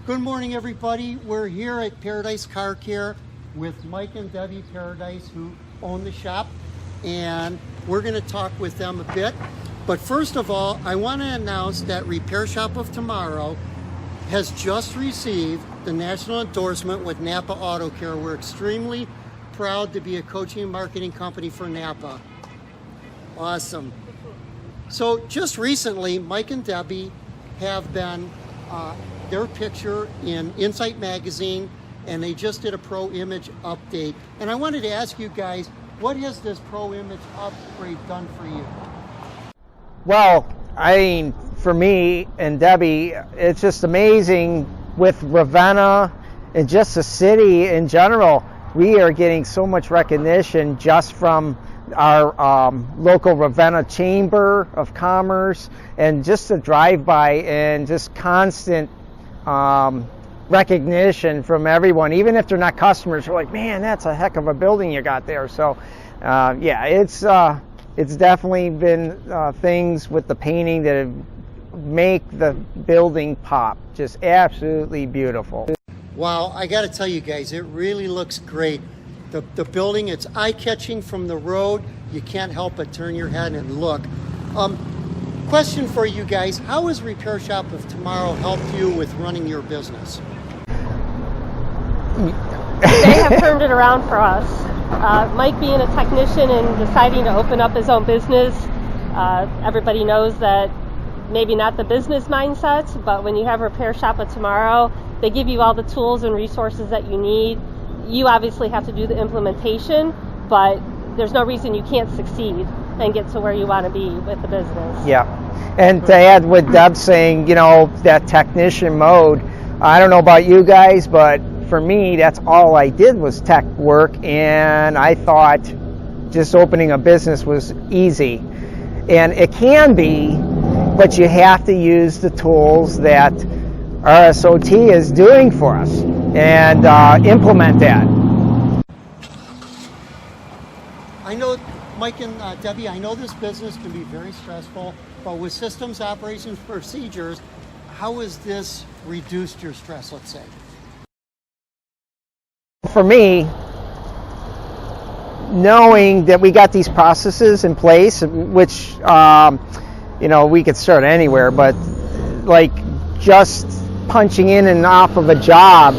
Good morning, everybody. We're here at Paradise Car Care with Mike and Debbie Paradise, who own the shop, and we're going to talk with them a bit. But first of all, I want to announce that Repair Shop of Tomorrow has just received the national endorsement with NAPA AutoCare. We're extremely proud to be a coaching and marketing company for NAPA. Awesome. So just recently, Mike and Debbie have been their picture in Insight magazine, and they just did a Pro Image update. And I wanted to ask you guys, what has this Pro Image upgrade done for you? Well, I mean, for me and Debbie, it's just amazing with Ravenna and just the city in general. We are getting so much recognition just from our local Ravenna Chamber of Commerce, and just the drive-by and just constant recognition from everyone. Even if they're not customers, they're like, man, that's a heck of a building you got there. So yeah, it's definitely been things with the painting that make the building pop. Just absolutely beautiful. Wow, I got to tell you guys, it really looks great. The building, it's eye-catching from the road. You can't help but turn your head and look. Question for you guys, how has Repair Shop of Tomorrow helped you with running your business? They have turned it around for us. Mike being a technician and deciding to open up his own business, everybody knows that maybe not the business mindset, but when you have Repair Shop of Tomorrow, they give you all the tools and resources that you need. You obviously have to do the implementation, but there's no reason you can't succeed and get to where you want to be with the business. Yeah, and to add what Deb's saying, you know, that technician mode, I don't know about you guys, but for me, that's all I did was tech work, and I thought just opening a business was easy. And it can be, but you have to use the tools that RSOT is doing for us and implement that. I know, Mike and Debbie, I know this business can be very stressful, but with systems, operations, procedures, how has this reduced your stress, let's say? For me, knowing that we got these processes in place, which, you know, we could start anywhere, but like just punching in and off of a job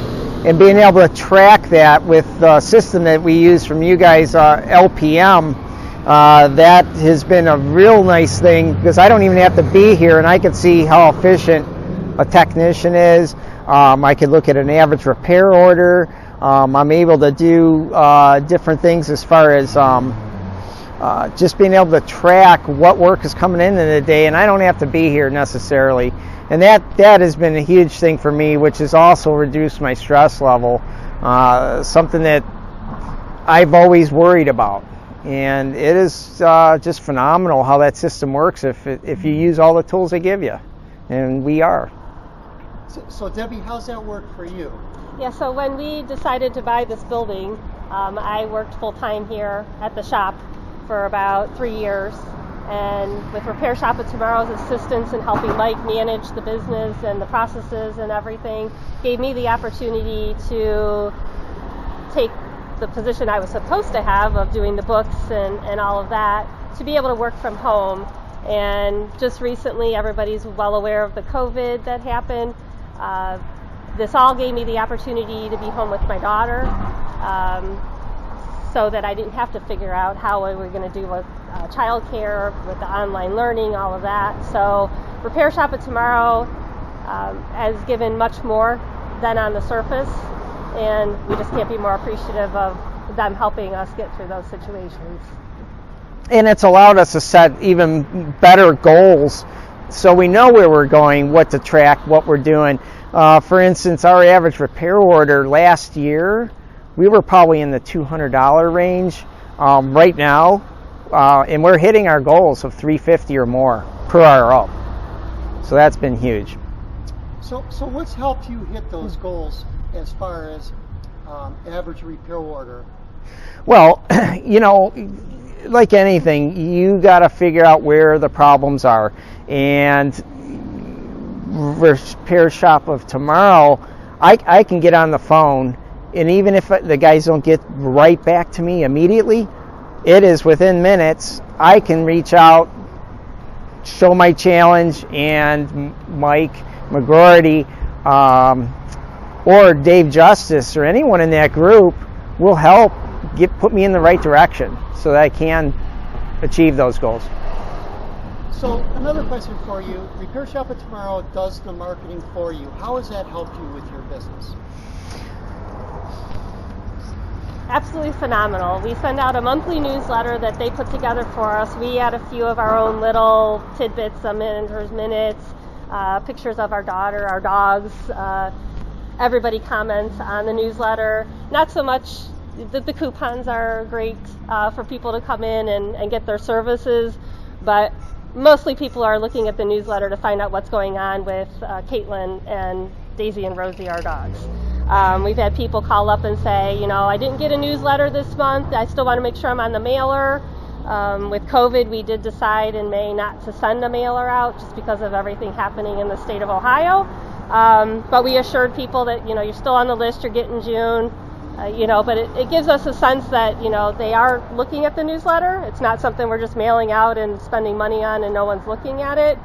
and being able to track that with the system that we use from you guys, LPM, that has been a real nice thing, because I don't even have to be here and I can see how efficient a technician is. I could look at an average repair order. I'm able to do different things as far as just being able to track what work is coming in the day, and I don't have to be here necessarily. And that has been a huge thing for me, which has also reduced my stress level, something that I've always worried about. And it is just phenomenal how that system works if you use all the tools they give you, and we are. So Debbie, how's that work for you? Yeah, so when we decided to buy this building, I worked full-time here at the shop for about 3 years. And with Repair Shop of Tomorrow's assistance in helping Mike manage the business and the processes and everything, gave me the opportunity to take the position I was supposed to have of doing the books and all of that, to be able to work from home. And just recently, everybody's well aware of the COVID that happened. This all gave me the opportunity to be home with my daughter, so that I didn't have to figure out how we were going to do with childcare, with the online learning, all of that. So Repair Shop of Tomorrow has given much more than on the surface, and we just can't be more appreciative of them helping us get through those situations. And it's allowed us to set even better goals, so we know where we're going, what to track, what we're doing. For instance, our average repair order last year, we were probably in the $200 range right now, and we're hitting our goals of $350 or more per RO. So that's been huge. So what's helped you hit those goals as far as average repair order? Well, you know, like anything, you got to figure out where the problems are. And Repair Shop of Tomorrow I can get on the phone, and even if the guys don't get right back to me immediately, it is within minutes. I can reach out, show my challenge, and Mike McGroarty or Dave Justice or anyone in that group will help put me in the right direction so that I can achieve those goals. So another question for you. Repair Shop of Tomorrow does the marketing for you. How has that helped you with your business? Absolutely phenomenal. We send out a monthly newsletter that they put together for us. We add a few of our own little tidbits, manager's minutes, pictures of our daughter, our dogs. Everybody comments on the newsletter. Not so much, the coupons are great for people to come in and get their services, but mostly people are looking at the newsletter to find out what's going on with Caitlin and Daisy and Rosie, our dogs. We've had people call up and say, I didn't get a newsletter this month. I still want to make sure I'm on the mailer. With COVID, we did decide in May not to send a mailer out just because of everything happening in the state of Ohio. But we assured people that, you're still on the list, you're getting June, but it gives us a sense that, they are looking at the newsletter. It's not something we're just mailing out and spending money on and no one's looking at it.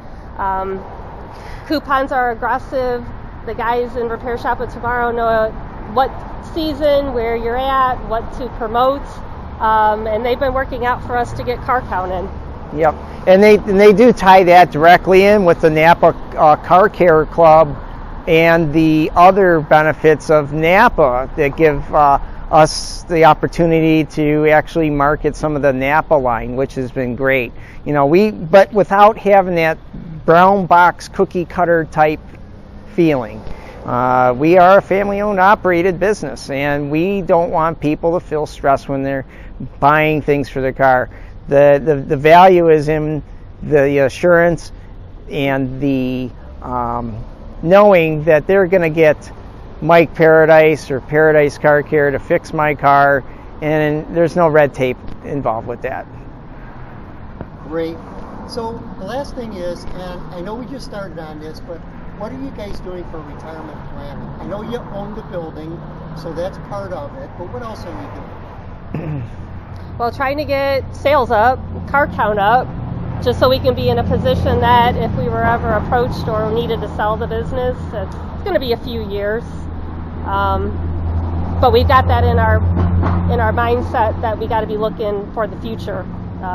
Coupons are aggressive. The guys in Repair Shop of Tomorrow know what season, where you're at, what to promote, and they've been working out for us to get car count in. Yep, and they do tie that directly in with the NAPA Car Care Club and the other benefits of NAPA that give us the opportunity to actually market some of the NAPA line, which has been great. But without having that brown box cookie cutter type feeling. We are a family-owned, operated business, and we don't want people to feel stressed when they're buying things for their car. The value is in the assurance and the knowing that they're going to get Mike Paradise or Paradise Car Care to fix my car, and there's no red tape involved with that. Great. So the last thing is, and I know we just started on this, but what are you guys doing for retirement planning? I know you own the building, so that's part of it, but what else are you doing? Well, trying to get sales up, car count up, just so we can be in a position that if we were ever approached or needed to sell the business, it's going to be a few years. But we've got that in our mindset that we got to be looking for the future.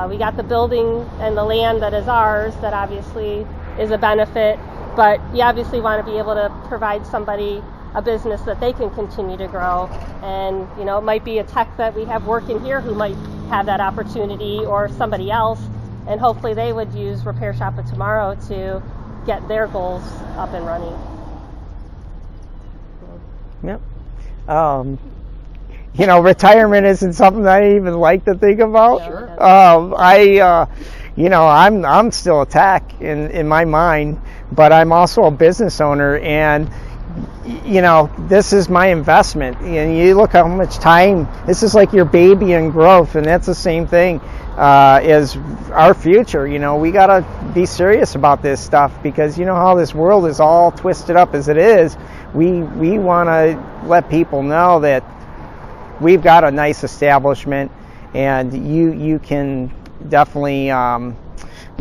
We got the building and the land that is ours that obviously is a benefit, but you obviously want to be able to provide somebody a business that they can continue to grow. And, it might be a tech that we have working here who might have that opportunity, or somebody else, and hopefully they would use Repair Shop of Tomorrow to get their goals up and running. Yep. Retirement isn't something I even like to think about. Sure. I'm still a tech in my mind, but I'm also a business owner, and this is my investment. And you look how much time, this is like your baby in growth, and that's the same thing as our future. We got to be serious about this stuff, because how this world is all twisted up as it is. We want to let people know that we've got a nice establishment, and you can definitely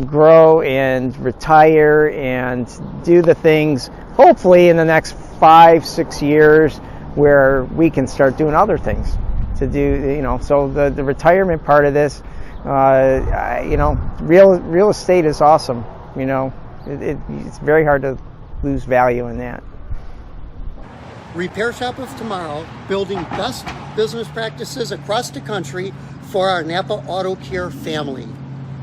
grow and retire and do the things, hopefully in the next 5-6 years, where we can start doing other things to do, so the retirement part of this, real estate is awesome. It's very hard to lose value in that. Repair Shop of Tomorrow, building best business practices across the country for our NAPA AutoCare family.